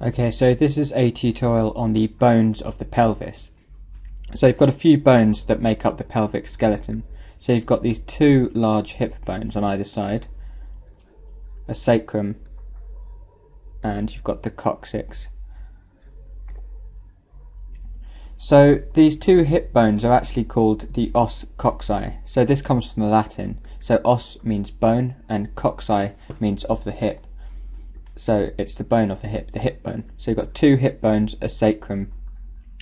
Okay, so this is a tutorial on the bones of the pelvis. So you've got a few bones that make up the pelvic skeleton. So you've got these two large hip bones on either side, a sacrum, and you've got the coccyx. So these two hip bones are actually called the os cocci. So this comes from the Latin. So os means bone and cocci means of the hip. So it's the bone of the hip bone. So you've got two hip bones, a sacrum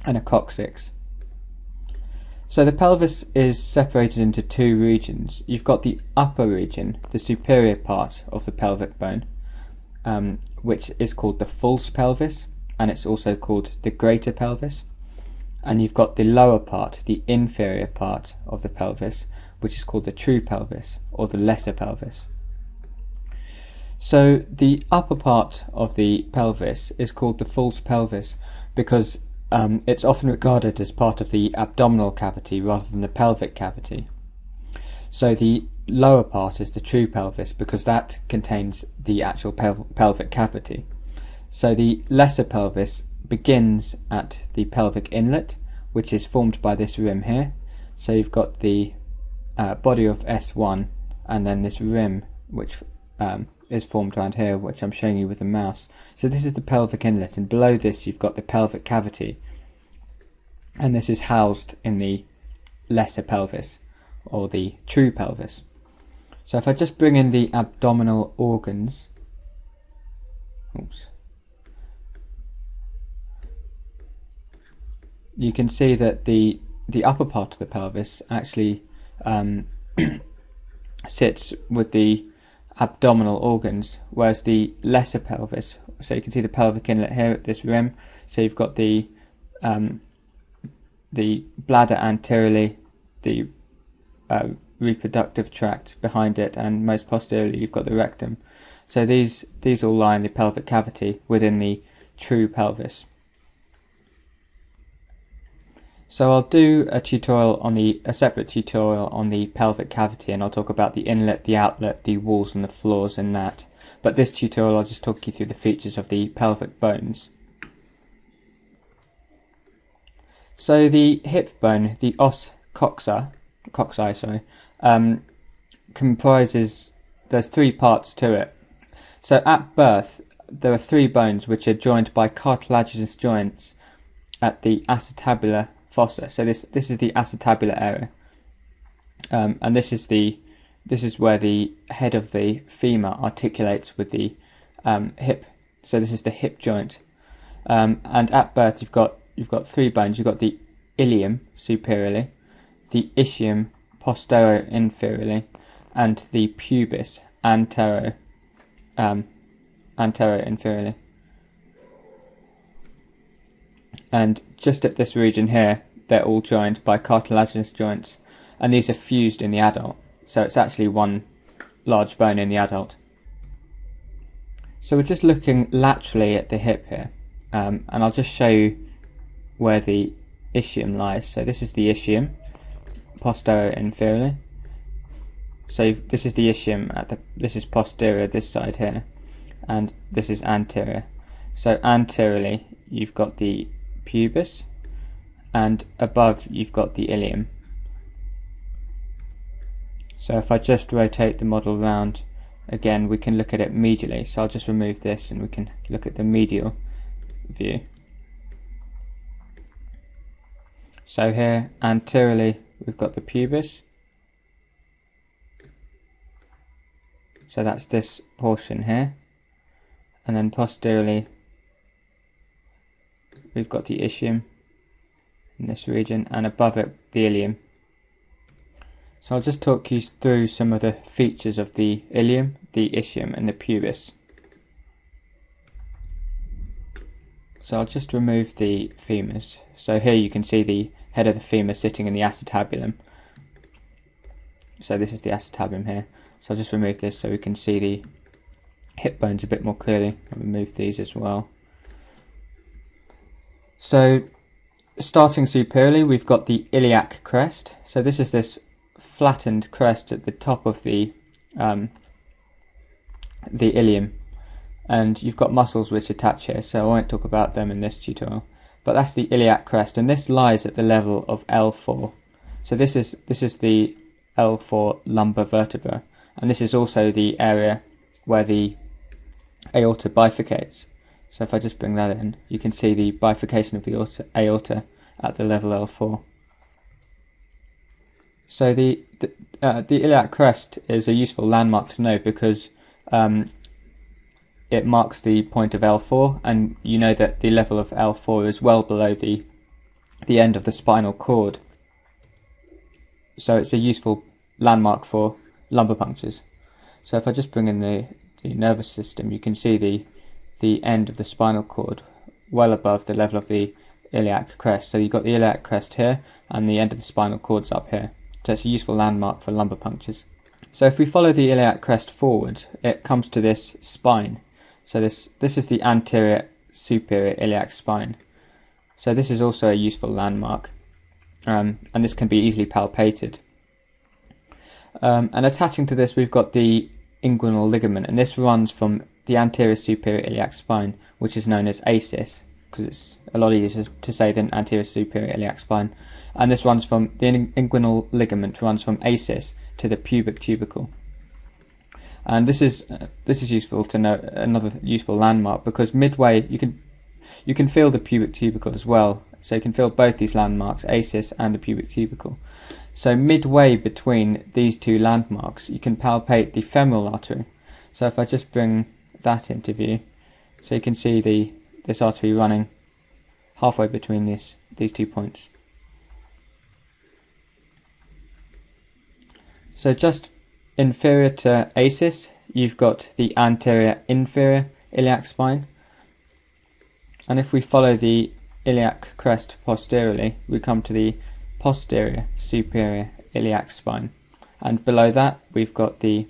and a coccyx. So the pelvis is separated into two regions. You've got the upper region, the superior part of the pelvic bone, which is called the false pelvis, and it's also called the greater pelvis. And you've got the lower part, the inferior part of the pelvis, which is called the true pelvis or the lesser pelvis. So the upper part of the pelvis is called the false pelvis because it's often regarded as part of the abdominal cavity rather than the pelvic cavity. So the lower part is the true pelvis because that contains the actual pelvic cavity. So the lesser pelvis begins at the pelvic inlet, which is formed by this rim here. So you've got the body of S1 and then this rim which is formed around here, which I'm showing you with the mouse. So this is the pelvic inlet, and below this you've got the pelvic cavity, and this is housed in the lesser pelvis or the true pelvis. So if I just bring in the abdominal organs, you can see that the upper part of the pelvis actually sits with the abdominal organs, whereas the lesser pelvis, so you can see the pelvic inlet here at this rim, so you've got the bladder anteriorly, the reproductive tract behind it, and most posteriorly you've got the rectum. So these all lie in the pelvic cavity within the true pelvis. So I'll do a separate tutorial on the pelvic cavity, and I'll talk about the inlet, the outlet, the walls and the floors in that. But this tutorial I'll just talk you through the features of the pelvic bones. So the hip bone, the os cocci, comprises, there's three parts to it. So at birth there are three bones which are joined by cartilaginous joints at the acetabular fossa. So this is the acetabular area, and this is where the head of the femur articulates with the hip. So this is the hip joint, and at birth you've got three bones. You've got the ilium superiorly, the ischium posterior inferiorly, and the pubis antero inferiorly. And just at this region here, they're all joined by cartilaginous joints, and these are fused in the adult, so it's actually one large bone in the adult. So we're just looking laterally at the hip here, and I'll just show you where the ischium lies. So this is the ischium posterior inferiorly. So this is the ischium this is posterior this side here, and this is anterior. So anteriorly you've got the pubis, and above you've got the ilium. So if I just rotate the model round again, we can look at it medially. So I'll just remove this and we can look at the medial view. So here anteriorly we've got the pubis, so that's this portion here, and then posteriorly we've got the ischium in this region, and above it the ilium. So I'll just talk you through some of the features of the ilium, the ischium and the pubis. So I'll just remove the femurs. So here you can see the head of the femur sitting in the acetabulum. So this is the acetabulum here. So I'll just remove this so we can see the hip bones a bit more clearly. I'll remove these as well. So starting superiorly, we've got the iliac crest. So this is this flattened crest at the top of the ilium, and you've got muscles which attach here, so I won't talk about them in this tutorial. But that's the iliac crest, and this lies at the level of L4. So this is the L4 lumbar vertebra, and this is also the area where the aorta bifurcates. So if I just bring that in, you can see the bifurcation of the aorta at the level L4. So the iliac crest is a useful landmark to know because it marks the point of L4, and you know that the level of L4 is well below the end of the spinal cord. So it's a useful landmark for lumbar punctures. So if I just bring in the nervous system, you can see the end of the spinal cord well above the level of the iliac crest. So you've got the iliac crest here, and the end of the spinal cord's up here. So it's a useful landmark for lumbar punctures. So if we follow the iliac crest forward, it comes to this spine. So this is the anterior superior iliac spine. So this is also a useful landmark, and this can be easily palpated. And attaching to this, we've got the inguinal ligament, and this runs from the anterior superior iliac spine, which is known as ASIS, because it's a lot easier to say than anterior superior iliac spine. And this runs from the inguinal ligament runs from ASIS to the pubic tubercle. And this is useful to know, another useful landmark, because midway you can feel the pubic tubercle as well. So you can feel both these landmarks, ASIS and the pubic tubercle. So midway between these two landmarks, you can palpate the femoral artery. So if I just bring that into view, so you can see this artery running halfway between these 2 points. So just inferior to ASIS, you've got the anterior inferior iliac spine, and if we follow the iliac crest posteriorly, we come to the posterior superior iliac spine, and below that we've got the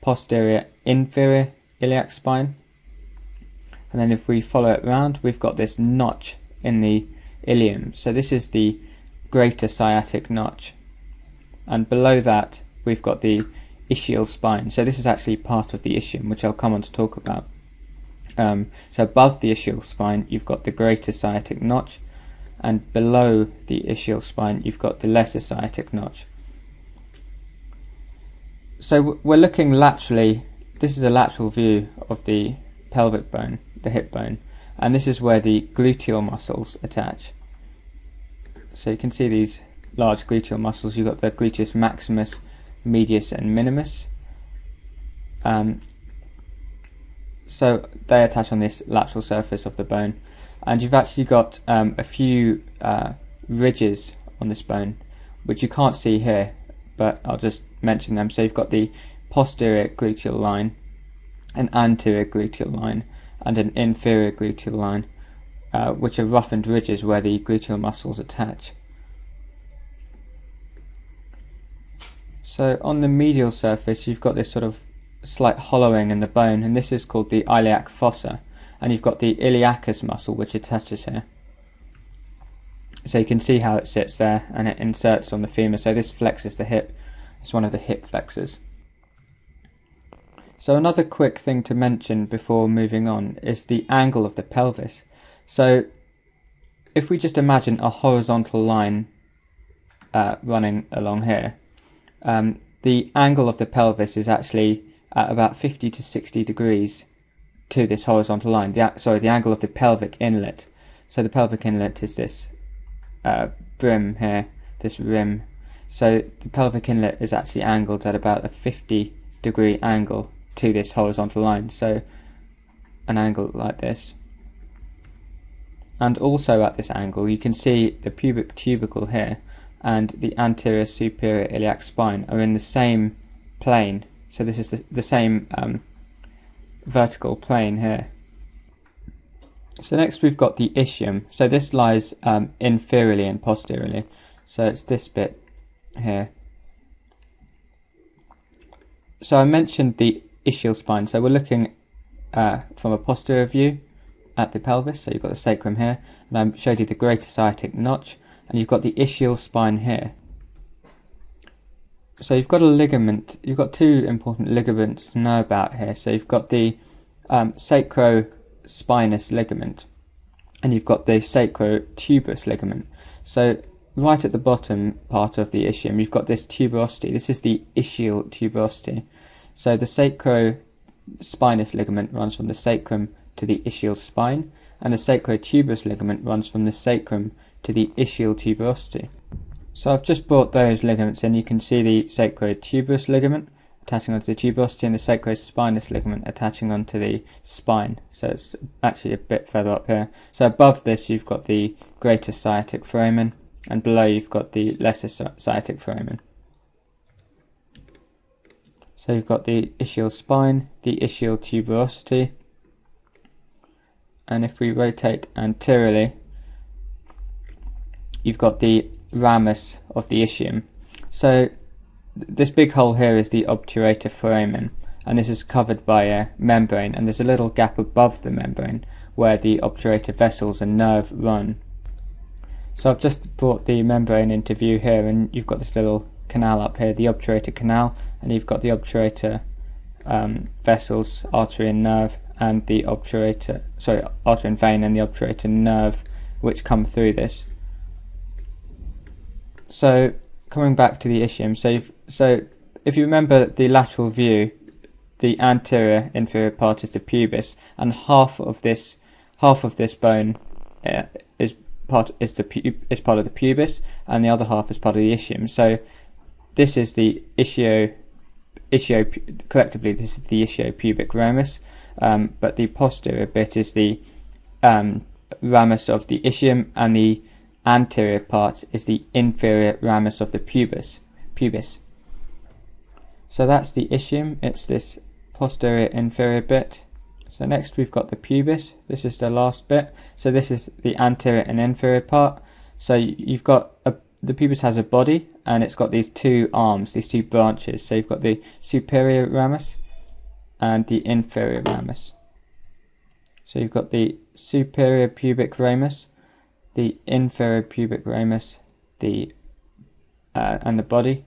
posterior inferior iliac spine, and then if we follow it round, we've got this notch in the ilium. So this is the greater sciatic notch, and below that we've got the ischial spine. So this is actually part of the ischium, which I'll come on to talk about. So above the ischial spine, you've got the greater sciatic notch, and below the ischial spine, you've got the lesser sciatic notch. So we're looking laterally. This is a lateral view of the pelvic bone, the hip bone, and this is where the gluteal muscles attach. So you can see these large gluteal muscles. You've got the gluteus maximus, medius and minimus. So they attach on this lateral surface of the bone, and you've actually got a few ridges on this bone which you can't see here, but I'll just mention them. So you've got the posterior gluteal line, an anterior gluteal line and an inferior gluteal line, which are roughened ridges where the gluteal muscles attach. So on the medial surface, you've got this sort of slight hollowing in the bone, and this is called the iliac fossa, and you've got the iliacus muscle which attaches here. So you can see how it sits there, and it inserts on the femur. So this flexes the hip. It's one of the hip flexors. So another quick thing to mention before moving on is the angle of the pelvis. So if we just imagine a horizontal line running along here, the angle of the pelvis is actually at about 50 to 60 degrees to this horizontal line. The angle of the pelvic inlet. So the pelvic inlet is this brim here, this rim. So the pelvic inlet is actually angled at about a 50-degree angle to this horizontal line. So an angle like this. And also at this angle, you can see the pubic tubercle here and the anterior superior iliac spine are in the same plane. So this is the same vertical plane here. So next we've got the ischium. So this lies inferiorly and posteriorly. So it's this bit here. So I mentioned the ischial spine. So we're looking from a posterior view at the pelvis. So you've got the sacrum here, and I showed you the greater sciatic notch, and you've got the ischial spine here. So you've got a ligament. You've got two important ligaments to know about here. So you've got the sacrospinous ligament, and you've got the sacrotuberous ligament. So right at the bottom part of the ischium, you've got this tuberosity. This is the ischial tuberosity. So the sacrospinous ligament runs from the sacrum to the ischial spine, and the sacrotuberous ligament runs from the sacrum to the ischial tuberosity. So I've just brought those ligaments in. You can see the sacrotuberous ligament attaching onto the tuberosity and the sacrospinous ligament attaching onto the spine. So it's actually a bit further up here. So above this you've got the greater sciatic foramen, and below you've got the lesser sciatic foramen. So you've got the ischial spine, the ischial tuberosity, and if we rotate anteriorly, you've got the ramus of the ischium. So this big hole here is the obturator foramen, and this is covered by a membrane, and there's a little gap above the membrane where the obturator vessels and nerve run. So I've just brought the membrane into view here, and you've got this little canal up here, the obturator canal, and you've got the obturator vessels, artery and nerve, and the artery and vein and the obturator nerve which come through this. So coming back to the ischium, so if you remember the lateral view, the anterior inferior part is the pubis, and half of this bone is part of the pubis, and the other half is part of the ischium. So this is the collectively this is the ischiopubic ramus, but the posterior bit is the ramus of the ischium, and the anterior part is the inferior ramus of the pubis. So that's the ischium, it's this posterior inferior bit. So next we've got the pubis. This is the last bit. So this is the anterior and inferior part. So you've got the pubis has a body, and it's got these two arms, these two branches. So you've got the superior ramus and the inferior ramus. So you've got the superior pubic ramus, the inferior pubic ramus, and the body.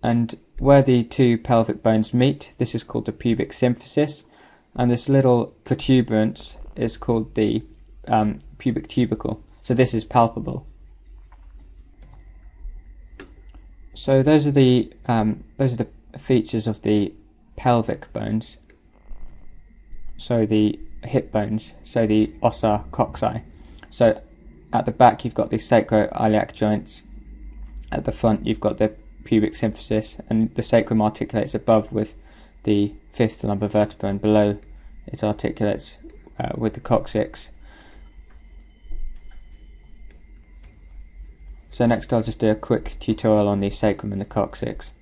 And where the two pelvic bones meet, this is called the pubic symphysis, and this little protuberance is called the pubic tubercle. So this is palpable. So those are the features of the pelvic bones. So the hip bones, so the ossa coxae. So at the back you've got the sacroiliac joints. At the front you've got the pubic symphysis, and the sacrum articulates above with the fifth lumbar vertebra, and below it articulates with the coccyx. So next I'll just do a quick tutorial on the sacrum and the coccyx.